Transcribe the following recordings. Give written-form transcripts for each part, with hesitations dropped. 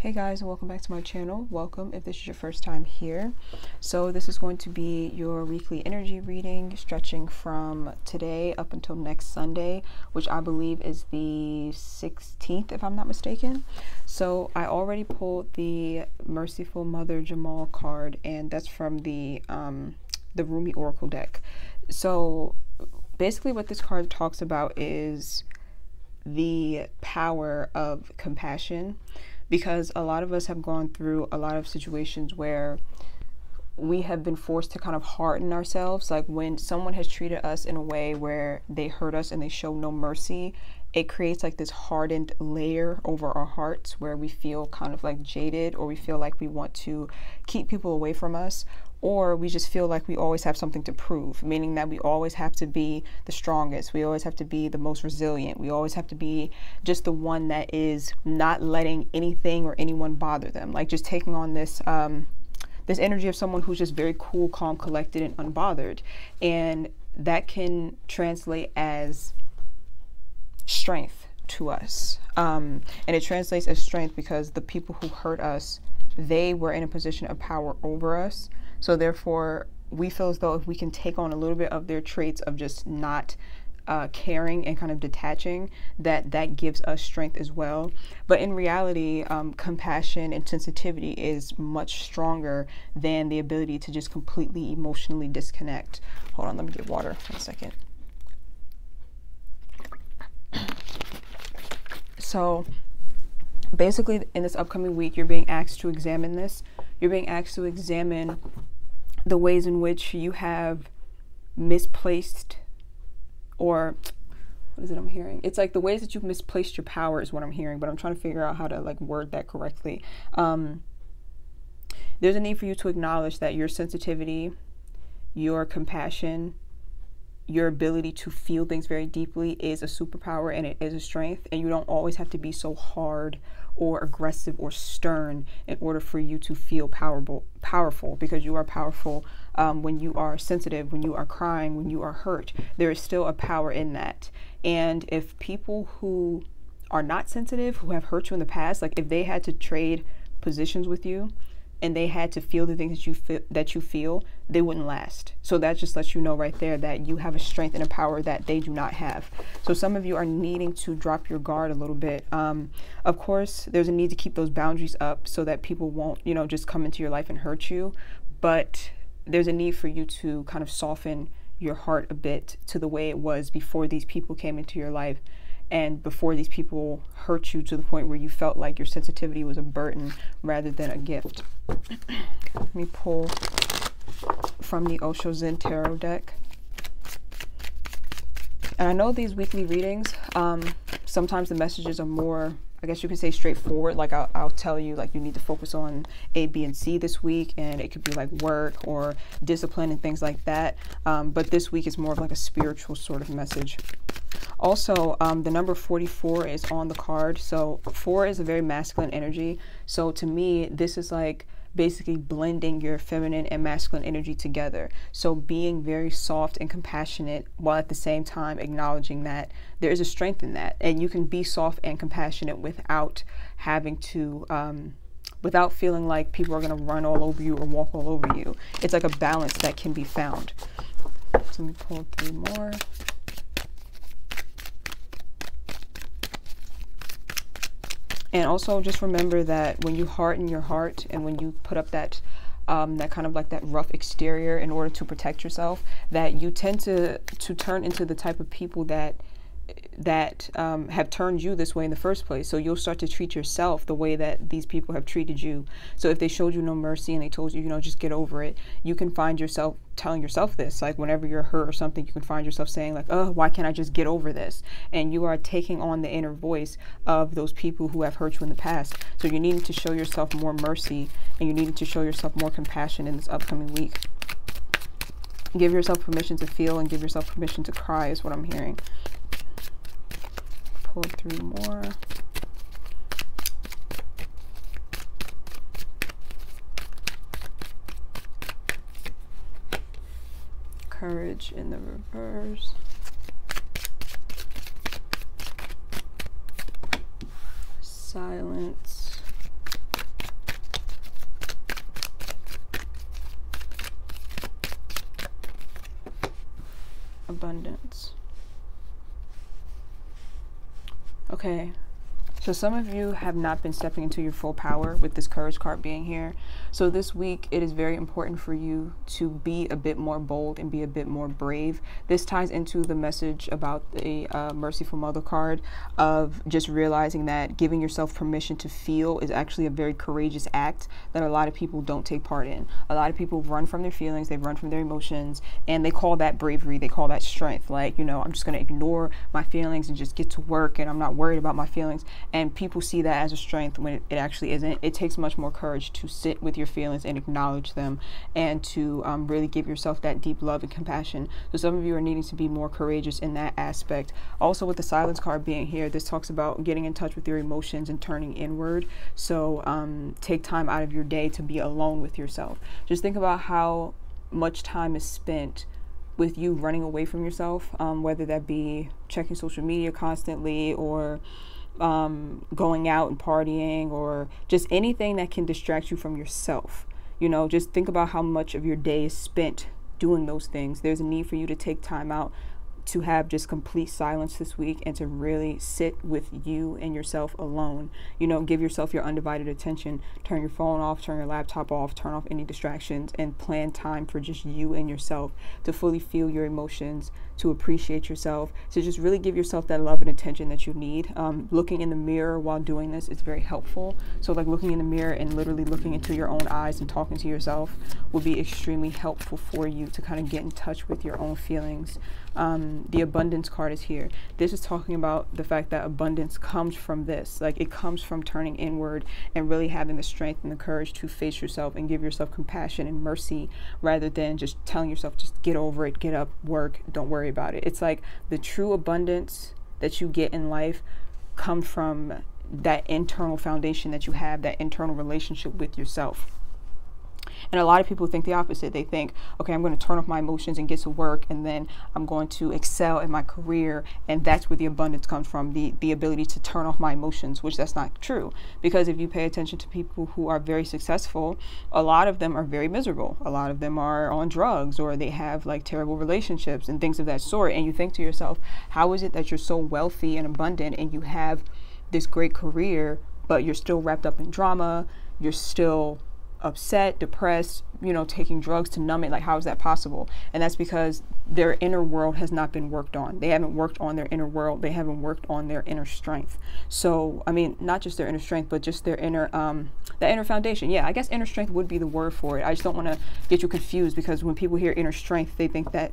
Hey guys, and welcome back to my channel. Welcome if this is your first time here. So this is going to be your weekly energy reading, stretching from today up until next Sunday, which I believe is the 16th if I'm not mistaken. So I already pulled the Merciful Mother Jamal card, and that's from the Rumi Oracle deck. So basically what this card talks about is the power of compassion, because a lot of us have gone through a lot of situations where we have been forced to kind of harden ourselves. Like when someone has treated us in a way where they hurt us and they show no mercy, it creates like this hardened layer over our hearts where we feel kind of like jaded, or we feel like we want to keep people away from us, or we just feel like we always have something to prove, meaning that we always have to be the strongest, we always have to be the most resilient, we always have to be just the one that is not letting anything or anyone bother them, like just taking on this this energy of someone who's just very cool, calm, collected, and unbothered. And that can translate as strength to us, and it translates as strength because the people who hurt us, they were in a position of power over us. So therefore we feel as though if we can take on a little bit of their traits of just not caring and kind of detaching, that gives us strength as well. But in reality, compassion and sensitivity is much stronger than the ability to just completely emotionally disconnect. Hold on, let me get water for a second. So basically in this upcoming week, you're being asked to examine this. You're being asked to examine the ways in which you have misplaced, or what is it I'm hearing? It's like the ways that you've misplaced your power is what I'm hearing, but I'm trying to figure out how to like word that correctly. There's a need for you to acknowledge that your sensitivity, your compassion, your ability to feel things very deeply is a superpower, and it is a strength, and you don't always have to be so hard or aggressive or stern in order for you to feel powerful, because you are powerful when you are sensitive, when you are crying, when you are hurt. There is still a power in that. And if people who are not sensitive, who have hurt you in the past, like if they had to trade positions with you and they had to feel the things that you feel, they wouldn't last. So that just lets you know right there that you have a strength and a power that they do not have. So some of you are needing to drop your guard a little bit. Of course, there's a need to keep those boundaries up so that people won't, just come into your life and hurt you. But there's a need for you to kind of soften your heart a bit to the way it was before these people came into your life, and before these people hurt you to the point where you felt like your sensitivity was a burden rather than a gift. Let me pull from the Osho Zen Tarot deck. And I know these weekly readings, sometimes the messages are more, I guess you can say, straightforward. Like I'll tell you, like, you need to focus on A, B, and C this week, and it could be like work or discipline and things like that. But this week is more of like a spiritual sort of message. Also, the number 44 is on the card. So 4 is a very masculine energy. So to me, this is like basically blending your feminine and masculine energy together. So being very soft and compassionate, while at the same time acknowledging that there is a strength in that. And you can be soft and compassionate without having to, without feeling like people are going to run all over you or walk all over you. It's like a balance that can be found. So let me pull 3 more. And also just remember that when you harden your heart and when you put up that that kind of like that rough exterior in order to protect yourself, that you tend to turn into the type of people that have turned you this way in the first place. So you'll start to treat yourself the way that these people have treated you. So if they showed you no mercy and they told you, just get over it, you can find yourself telling yourself this. Like whenever you're hurt or something, you can find yourself saying like, oh, why can't I just get over this? And you are taking on the inner voice of those people who have hurt you in the past. So you need to show yourself more mercy, and you need to show yourself more compassion in this upcoming week. Give yourself permission to feel and give yourself permission to cry is what I'm hearing. Pull 3 more. Courage in the reverse. Silence. abundance. Okay. So some of you have not been stepping into your full power with this courage card being here. So this week, it is very important for you to be a bit more bold and be a bit more brave. This ties into the message about the Merciful Mother card of just realizing that giving yourself permission to feel is actually a very courageous act that a lot of people don't take part in. A lot of people run from their feelings, they run from their emotions, and they call that bravery, they call that strength. Like, you know, I'm just going to ignore my feelings and just get to work, and I'm not worried about my feelings. And people see that as a strength when it actually isn't. It takes much more courage to sit with your feelings and acknowledge them, and to really give yourself that deep love and compassion. So some of you are needing to be more courageous in that aspect. Also, with the Silence card being here, this talks about getting in touch with your emotions and turning inward. So take time out of your day to be alone with yourself. Just think about how much time is spent with you running away from yourself, whether that be checking social media constantly, or going out and partying, or just anything that can distract you from yourself. You know, just think about how much of your day is spent doing those things. There's a need for you to take time out to have just complete silence this week, and to really sit with you and yourself alone. You know, give yourself your undivided attention. Turn your phone off, turn your laptop off, turn off any distractions, and plan time for just you and yourself to fully feel your emotions, to appreciate yourself, to just really give yourself that love and attention that you need. Looking in the mirror while doing this is very helpful. So like looking in the mirror and literally looking into your own eyes and talking to yourself will be extremely helpful for you to kind of get in touch with your own feelings. The Abundance card is here. This is talking about the fact that abundance comes from this. Like, it comes from turning inward and really having the strength and the courage to face yourself and give yourself compassion and mercy, rather than just telling yourself, just get over it, get up, work, don't worry about it. It's like the true abundance that you get in life comes from that internal foundation that you have, that internal relationship with yourself. And a lot of people think the opposite. They think, okay, I'm going to turn off my emotions and get to work, and then I'm going to excel in my career, and that's where the abundance comes from, the ability to turn off my emotions, which that's not true. Because if you pay attention to people who are very successful, a lot of them are very miserable. A lot of them are on drugs, or they have like terrible relationships and things of that sort. And you think to yourself, how is it that you're so wealthy and abundant and you have this great career, but you're still wrapped up in drama, you're still upset, depressed, you know, taking drugs to numb it? Like, how is that possible? And that's because their inner world has not been worked on. They haven't worked on their inner world. They haven't worked on their inner strength. So, I mean, not just their inner strength, but just their inner, that inner foundation. Yeah, I guess inner strength would be the word for it. I just don't want to get you confused, because when people hear inner strength, they think that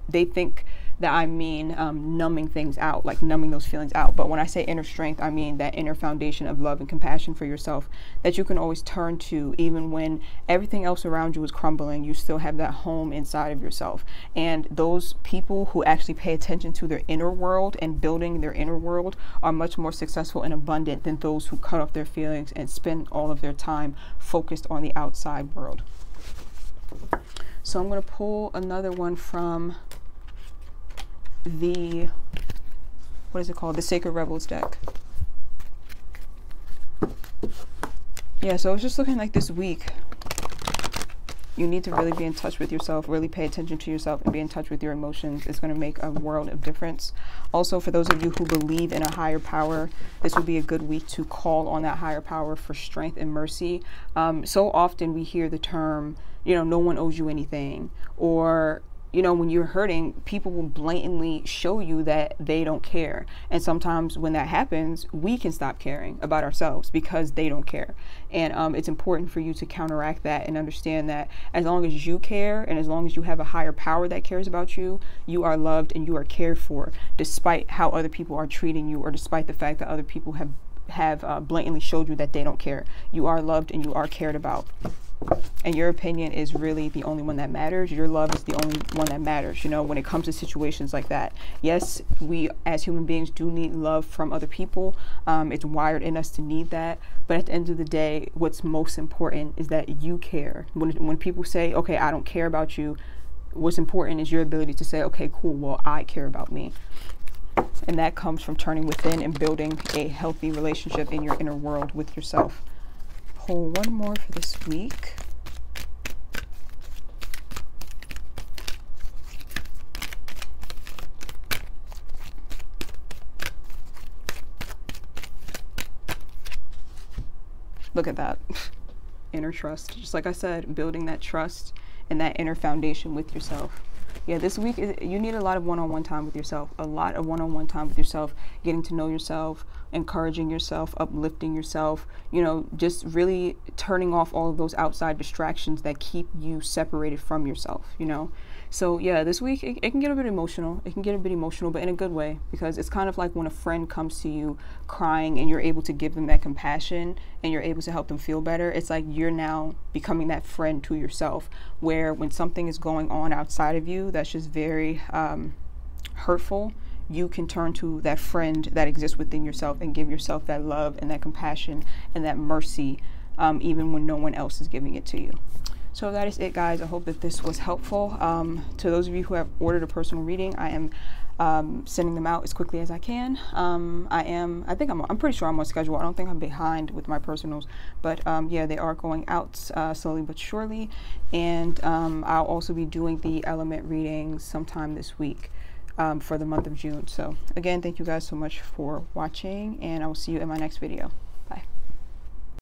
I mean numbing things out, like numbing those feelings out. But when I say inner strength, I mean that inner foundation of love and compassion for yourself that you can always turn to, even when everything else around you is crumbling. You still have that home inside of yourself. And those people who actually pay attention to their inner world and building their inner world are much more successful and abundant than those who cut off their feelings and spend all of their time focused on the outside world. So I'm going to pull another one from the, what is it called? The Sacred Rebels deck. Yeah, so it's just looking like this week, you need to really be in touch with yourself, really pay attention to yourself, and be in touch with your emotions. It's going to make a world of difference. Also, for those of you who believe in a higher power, this would be a good week to call on that higher power for strength and mercy. So often we hear the term, you know, no one owes you anything, or, you know, when you're hurting, people will blatantly show you that they don't care. And sometimes when that happens, we can stop caring about ourselves because they don't care. And it's important for you to counteract that and understand that as long as you care, and as long as you have a higher power that cares about you, you are loved and you are cared for, despite how other people are treating you, or despite the fact that other people have blatantly showed you that they don't care. You are loved and you are cared about. And your opinion is really the only one that matters. Your love is the only one that matters, you know, when it comes to situations like that. Yes, we as human beings do need love from other people. It's wired in us to need that. But at the end of the day, what's most important is that you care. When people say, okay, I don't care about you, what's important is your ability to say, okay, cool, well, I care about me. And that comes from turning within and building a healthy relationship in your inner world with yourself. Pull one more for this week. Look at that. Inner trust. Just like I said, building that trust and that inner foundation with yourself. Yeah, this week you need a lot of one-on-one time with yourself. A lot of one-on-one time with yourself, getting to know yourself, encouraging yourself, uplifting yourself, you know, just really turning off all of those outside distractions that keep you separated from yourself, you know. So yeah, this week it can get a bit emotional. It can get a bit emotional, but in a good way, because it's kind of like when a friend comes to you crying and you're able to give them that compassion and you're able to help them feel better. It's like you're now becoming that friend to yourself, where when something is going on outside of you that's just very hurtful, you can turn to that friend that exists within yourself and give yourself that love and that compassion and that mercy, even when no one else is giving it to you. So that is it, guys. I hope that this was helpful. To those of you who have ordered a personal reading, I am sending them out as quickly as I can. I'm pretty sure I'm on schedule. I don't think I'm behind with my personals, but yeah, they are going out slowly but surely. And I'll also be doing the element readings sometime this week for the month of June. So again, thank you guys so much for watching, and I will see you in my next video.